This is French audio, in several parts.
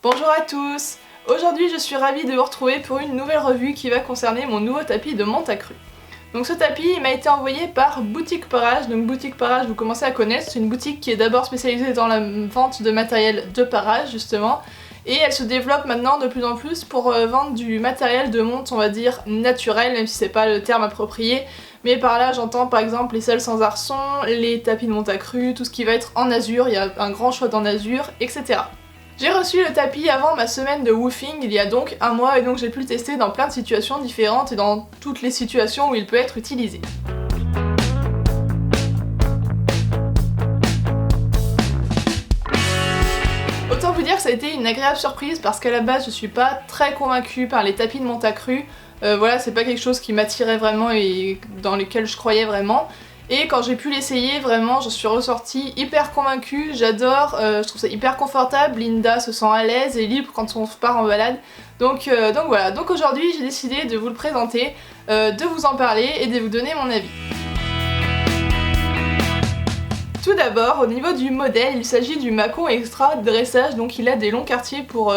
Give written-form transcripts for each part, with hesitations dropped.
Bonjour à tous! Aujourd'hui je suis ravie de vous retrouver pour une nouvelle revue qui va concerner mon nouveau tapis de Montacru. Donc ce tapis il m'a été envoyé par Boutique Parage. Donc Boutique Parage vous commencez à connaître, c'est une boutique qui est d'abord spécialisée dans la vente de matériel de parage justement. Et elle se développe maintenant de plus en plus pour vendre du matériel de monte on va dire naturel, même si c'est pas le terme approprié. Mais par là j'entends par exemple les selles sans arçon, les tapis de Montacru, tout ce qui va être en azur, il y a un grand choix en azur, etc. J'ai reçu le tapis avant ma semaine de woofing il y a donc un mois et donc j'ai pu le tester dans plein de situations différentes et dans toutes les situations où il peut être utilisé. Autant vous dire que ça a été une agréable surprise parce qu'à la base je suis pas très convaincue par les tapis de Montacru. Voilà, c'est pas quelque chose qui m'attirait vraiment et dans lequel je croyais vraiment. Et quand j'ai pu l'essayer, vraiment, j'en suis ressortie hyper convaincue, j'adore, je trouve ça hyper confortable, Linda se sent à l'aise et libre quand on part en balade. Donc voilà, donc aujourd'hui j'ai décidé de vous le présenter, de vous en parler et de vous donner mon avis. Tout d'abord, au niveau du modèle, il s'agit du Mâcon Extra dressage, donc il a des longs quartiers pour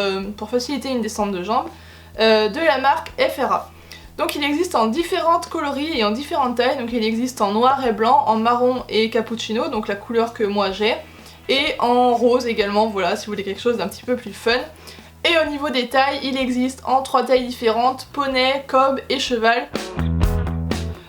faciliter une descente de jambes, de la marque FRA. Donc il existe en différentes coloris et en différentes tailles, donc il existe en noir et blanc, en marron et cappuccino, donc la couleur que moi j'ai, et en rose également, voilà, si vous voulez quelque chose d'un petit peu plus fun. Et au niveau des tailles, il existe en 3 tailles différentes, poney, cob et cheval.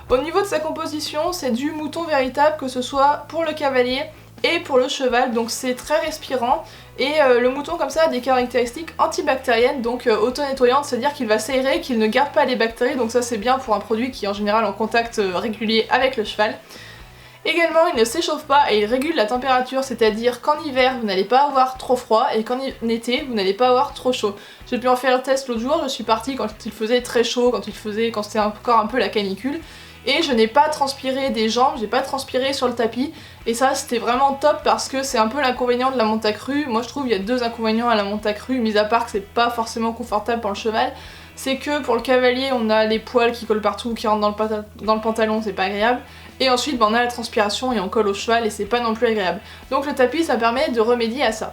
Au niveau de sa composition, c'est du mouton véritable, que ce soit pour le cavalier et pour le cheval, donc c'est très respirant. Et le mouton comme ça a des caractéristiques antibactériennes, donc auto-nettoyantes, c'est-à-dire qu'il va s'aérer, qu'il ne garde pas les bactéries, donc ça c'est bien pour un produit qui est en général en contact régulier avec le cheval. Également il ne s'échauffe pas et il régule la température, c'est-à-dire qu'en hiver vous n'allez pas avoir trop froid et qu'en été vous n'allez pas avoir trop chaud. J'ai pu en faire le test l'autre jour, je suis partie quand il faisait très chaud, quand c'était encore un peu la canicule. Et je n'ai pas transpiré des jambes, j'ai pas transpiré sur le tapis. Et ça c'était vraiment top parce que c'est un peu l'inconvénient de la Montacru. Moi je trouve qu'il y a 2 inconvénients à la Montacru, mis à part que c'est pas forcément confortable pour le cheval. C'est que pour le cavalier on a les poils qui collent partout, qui rentrent dans le pantalon, c'est pas agréable. Et ensuite on a la transpiration et on colle au cheval et c'est pas non plus agréable. Donc le tapis ça permet de remédier à ça.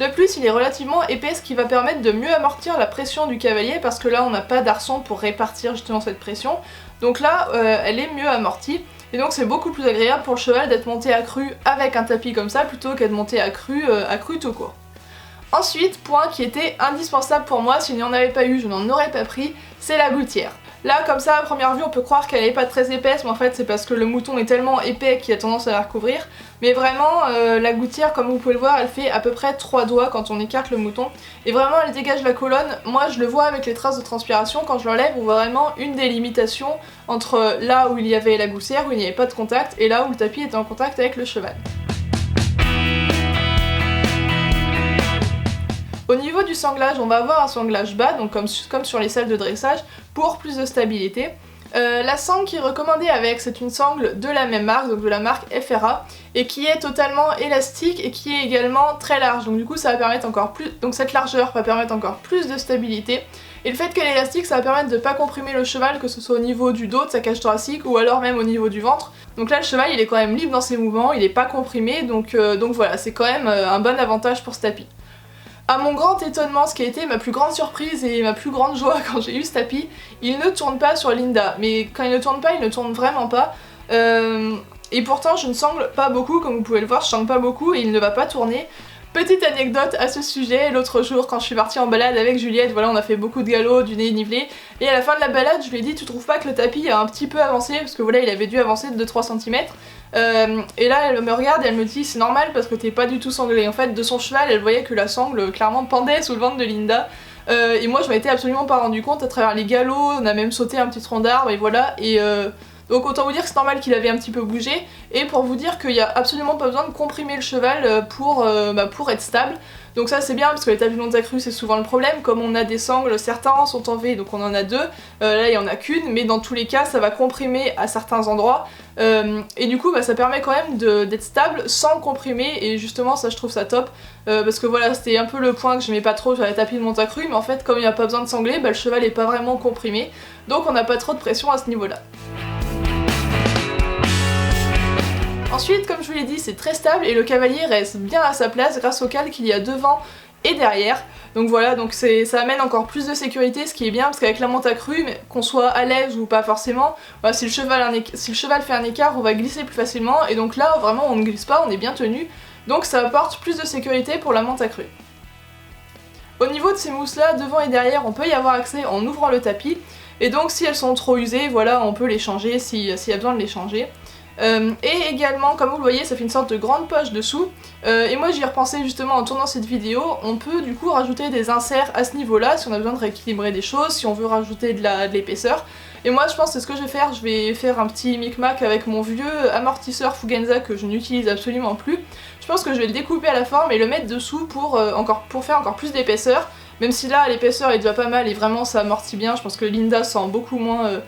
De plus, il est relativement épais, ce qui va permettre de mieux amortir la pression du cavalier parce que là on n'a pas d'arçon pour répartir justement cette pression. Donc là, elle est mieux amortie et donc c'est beaucoup plus agréable pour le cheval d'être monté à cru avec un tapis comme ça plutôt qu'être monté à cru tout court. Ensuite, point qui était indispensable pour moi, s'il n'y en avait pas eu, je n'en aurais pas pris, c'est la gouttière. Là, comme ça, à première vue, on peut croire qu'elle n'est pas très épaisse, mais en fait, c'est parce que le mouton est tellement épais qu'il a tendance à la recouvrir. Mais vraiment, la gouttière, comme vous pouvez le voir, elle fait à peu près 3 doigts quand on écarte le mouton. Et vraiment, elle dégage la colonne. Moi, je le vois avec les traces de transpiration. Quand je l'enlève, on voit vraiment une délimitation entre là où il y avait la gouttière, où il n'y avait pas de contact, et là où le tapis était en contact avec le cheval. Au niveau du sanglage, on va avoir un sanglage bas, donc comme sur les selles de dressage, pour plus de stabilité. La sangle qui est recommandée avec, c'est une sangle de la même marque, donc de la marque FRA, et qui est totalement élastique et qui est également très large. Donc du coup ça va permettre encore plus, donc cette largeur va permettre encore plus de stabilité. Et le fait qu'elle est élastique, ça va permettre de ne pas comprimer le cheval, que ce soit au niveau du dos, de sa cage thoracique, ou alors même au niveau du ventre. Donc là le cheval il est quand même libre dans ses mouvements, il n'est pas comprimé, donc voilà, c'est quand même un bon avantage pour ce tapis. À mon grand étonnement, ce qui a été ma plus grande surprise et ma plus grande joie quand j'ai eu ce tapis, il ne tourne pas sur Linda. Mais quand il ne tourne pas, il ne tourne vraiment pas. Et pourtant, je ne sangle pas beaucoup, comme vous pouvez le voir, je sangle pas beaucoup et il ne va pas tourner. Petite anecdote à ce sujet, l'autre jour quand je suis partie en balade avec Juliette, voilà, on a fait beaucoup de galop, du nez nivelé, et à la fin de la balade je lui ai dit tu trouves pas que le tapis a un petit peu avancé, parce que voilà il avait dû avancer de 2-3 cm. Et là elle me regarde et elle me dit c'est normal parce que t'es pas du tout sanglé. En fait de son cheval elle voyait que la sangle clairement pendait sous le ventre de Linda. Et moi je m'étais absolument pas rendu compte à travers les galops, on a même sauté un petit tronc d'arbre et voilà. Donc autant vous dire que c'est normal qu'il avait un petit peu bougé, et pour vous dire qu'il n'y a absolument pas besoin de comprimer le cheval pour être stable. Donc ça c'est bien parce que les tapis de Montacru c'est souvent le problème, comme on a des sangles, certains sont en V donc on en a 2, là il y en a qu'une, mais dans tous les cas ça va comprimer à certains endroits, et du coup ça permet quand même d'être stable sans comprimer, et justement ça je trouve ça top, parce que voilà c'était un peu le point que j'aimais pas trop sur les tapis de Montacru, mais en fait comme il n'y a pas besoin de sangler, le cheval est pas vraiment comprimé, donc on n'a pas trop de pression à ce niveau là. Ensuite, comme je vous l'ai dit, c'est très stable et le cavalier reste bien à sa place grâce au cal qu'il y a devant et derrière. Donc voilà, donc ça amène encore plus de sécurité, ce qui est bien parce qu'avec la monte accrue, qu'on soit à l'aise ou pas forcément, voilà, si le cheval fait un écart, on va glisser plus facilement et donc là vraiment on ne glisse pas, on est bien tenu, donc ça apporte plus de sécurité pour la monte accrue. Au niveau de ces mousses là, devant et derrière, on peut y avoir accès en ouvrant le tapis et donc si elles sont trop usées, voilà, on peut les changer s'il y a besoin de les changer. Et également, comme vous le voyez, ça fait une sorte de grande poche dessous. Et moi j'y ai repensé justement en tournant cette vidéo, on peut du coup rajouter des inserts à ce niveau-là si on a besoin de rééquilibrer des choses, si on veut rajouter de l'épaisseur. Et moi je pense que c'est ce que je vais faire un petit micmac avec mon vieux amortisseur Fugenza que je n'utilise absolument plus. Je pense que je vais le découper à la forme et le mettre dessous pour faire encore plus d'épaisseur. Même si là l'épaisseur est déjà pas mal et vraiment ça amortit bien, je pense que Linda sent beaucoup moins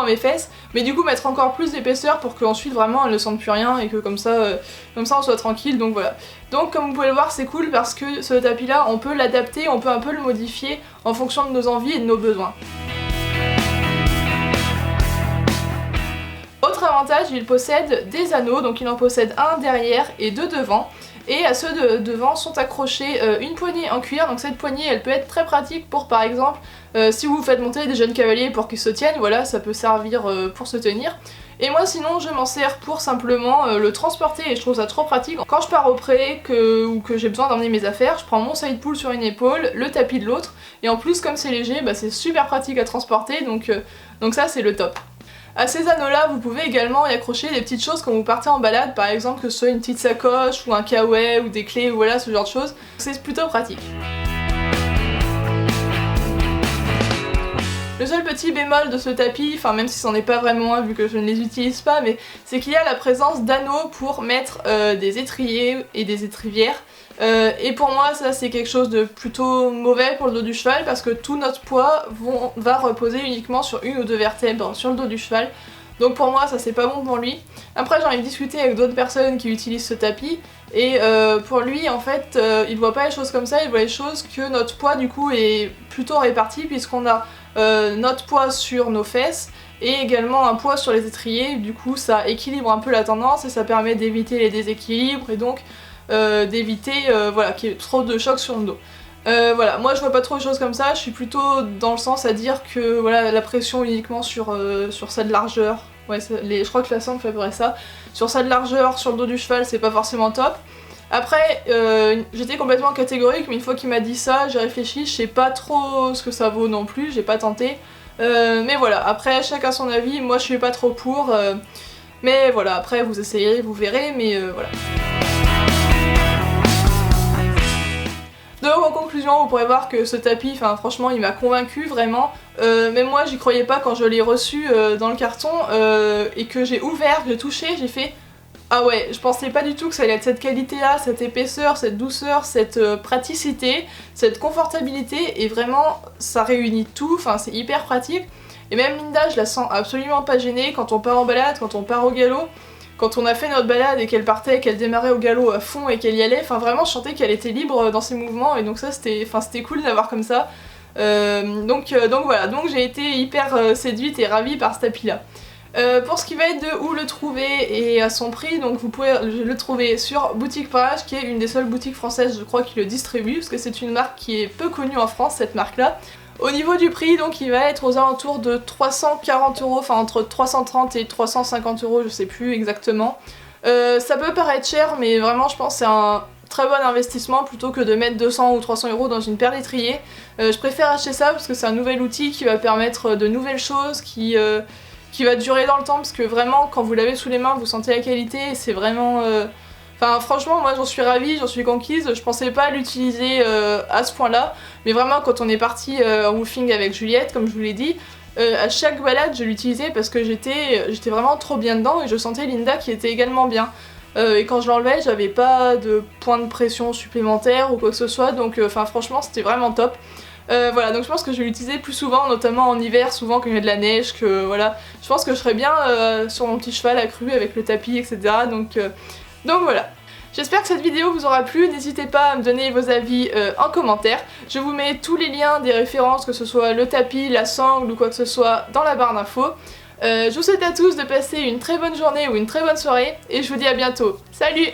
mes fesses, mais du coup mettre encore plus d'épaisseur pour qu'ensuite vraiment elle ne sente plus rien et que comme ça on soit tranquille, donc voilà. Donc comme vous pouvez le voir c'est cool parce que ce tapis là on peut l'adapter, on peut un peu le modifier en fonction de nos envies et de nos besoins. Autre avantage, il possède des anneaux, donc il en possède un derrière et deux devant. Et à ceux de devant sont accrochés une poignée en cuir, donc cette poignée elle peut être très pratique pour par exemple si vous faites monter des jeunes cavaliers pour qu'ils se tiennent, voilà, ça peut servir pour se tenir. Et moi sinon je m'en sers pour simplement le transporter et je trouve ça trop pratique. Quand je pars au pré ou que j'ai besoin d'emmener mes affaires, je prends mon side pull sur une épaule, le tapis de l'autre, et en plus comme c'est léger, bah, c'est super pratique à transporter, donc ça c'est le top. À ces anneaux-là, vous pouvez également y accrocher des petites choses quand vous partez en balade, par exemple que ce soit une petite sacoche ou un kawaii ou des clés ou voilà ce genre de choses. C'est plutôt pratique. Le seul petit bémol de ce tapis, enfin même si c'en est pas vraiment un vu que je ne les utilise pas, mais c'est qu'il y a la présence d'anneaux pour mettre des étriers et des étrivières. Et pour moi ça c'est quelque chose de plutôt mauvais pour le dos du cheval parce que tout notre poids va reposer uniquement sur une ou deux vertèbres sur le dos du cheval. Donc pour moi ça c'est pas bon pour lui. Après j'ai envie de discuter avec d'autres personnes qui utilisent ce tapis et pour lui en fait il voit pas les choses comme ça, il voit les choses que notre poids du coup est plutôt réparti puisqu'on a notre poids sur nos fesses et également un poids sur les étriers, du coup ça équilibre un peu la tendance et ça permet d'éviter les déséquilibres et donc d'éviter voilà, qu'il y ait trop de choc sur le dos. Voilà, moi je vois pas trop de choses comme ça, je suis plutôt dans le sens à dire que voilà, la pression uniquement sur ça de largeur, ouais, je crois que la sangle fait à peu près ça, sur ça de largeur, sur le dos du cheval c'est pas forcément top. Après, j'étais complètement catégorique, mais une fois qu'il m'a dit ça, j'ai réfléchi, je sais pas trop ce que ça vaut non plus, j'ai pas tenté. Mais voilà, après chacun son avis, moi je suis pas trop pour, mais voilà, après vous essayerez, vous verrez, mais voilà. Donc en conclusion, vous pourrez voir que ce tapis, enfin franchement il m'a convaincu vraiment, même moi j'y croyais pas quand je l'ai reçu dans le carton et que j'ai ouvert, que j'ai touché, j'ai fait ah ouais, je pensais pas du tout que ça allait être cette qualité là, cette épaisseur, cette douceur, cette praticité, cette confortabilité et vraiment ça réunit tout, enfin c'est hyper pratique. Et même Linda je la sens absolument pas gênée quand on part en balade, quand on part au galop. Quand on a fait notre balade et qu'elle partait, qu'elle démarrait au galop à fond et qu'elle y allait, enfin vraiment je sentais qu'elle était libre dans ses mouvements et donc ça c'était cool d'avoir comme ça. Donc voilà, donc j'ai été hyper séduite et ravie par ce tapis là. Pour ce qui va être de où le trouver et à son prix, donc vous pouvez le trouver sur Boutique Parage qui est une des seules boutiques françaises je crois qui le distribue parce que c'est une marque qui est peu connue en France cette marque là. Au niveau du prix, donc il va être aux alentours de 340 €, enfin entre 330 et 350 €, je sais plus exactement. Ça peut paraître cher, mais vraiment je pense que c'est un très bon investissement plutôt que de mettre 200 ou 300 € dans une paire d'étriers. Je préfère acheter ça parce que c'est un nouvel outil qui va permettre de nouvelles choses, qui va durer dans le temps parce que vraiment quand vous l'avez sous les mains vous sentez la qualité et c'est vraiment... Enfin franchement moi j'en suis ravie, j'en suis conquise, je pensais pas l'utiliser à ce point là, mais vraiment quand on est parti en woofing avec Juliette comme je vous l'ai dit, à chaque balade je l'utilisais parce que j'étais vraiment trop bien dedans et je sentais Linda qui était également bien. Et quand je l'enlevais j'avais pas de point de pression supplémentaire ou quoi que ce soit donc enfin franchement c'était vraiment top. Voilà, donc je pense que je vais l'utiliser plus souvent, notamment en hiver, souvent quand il y a de la neige, que voilà, je pense que je serais bien sur mon petit cheval accru avec le tapis, etc. Donc voilà. J'espère que cette vidéo vous aura plu, n'hésitez pas à me donner vos avis en commentaire. Je vous mets tous les liens des références, que ce soit le tapis, la sangle ou quoi que ce soit, dans la barre d'infos. Je vous souhaite à tous de passer une très bonne journée ou une très bonne soirée et je vous dis à bientôt. Salut!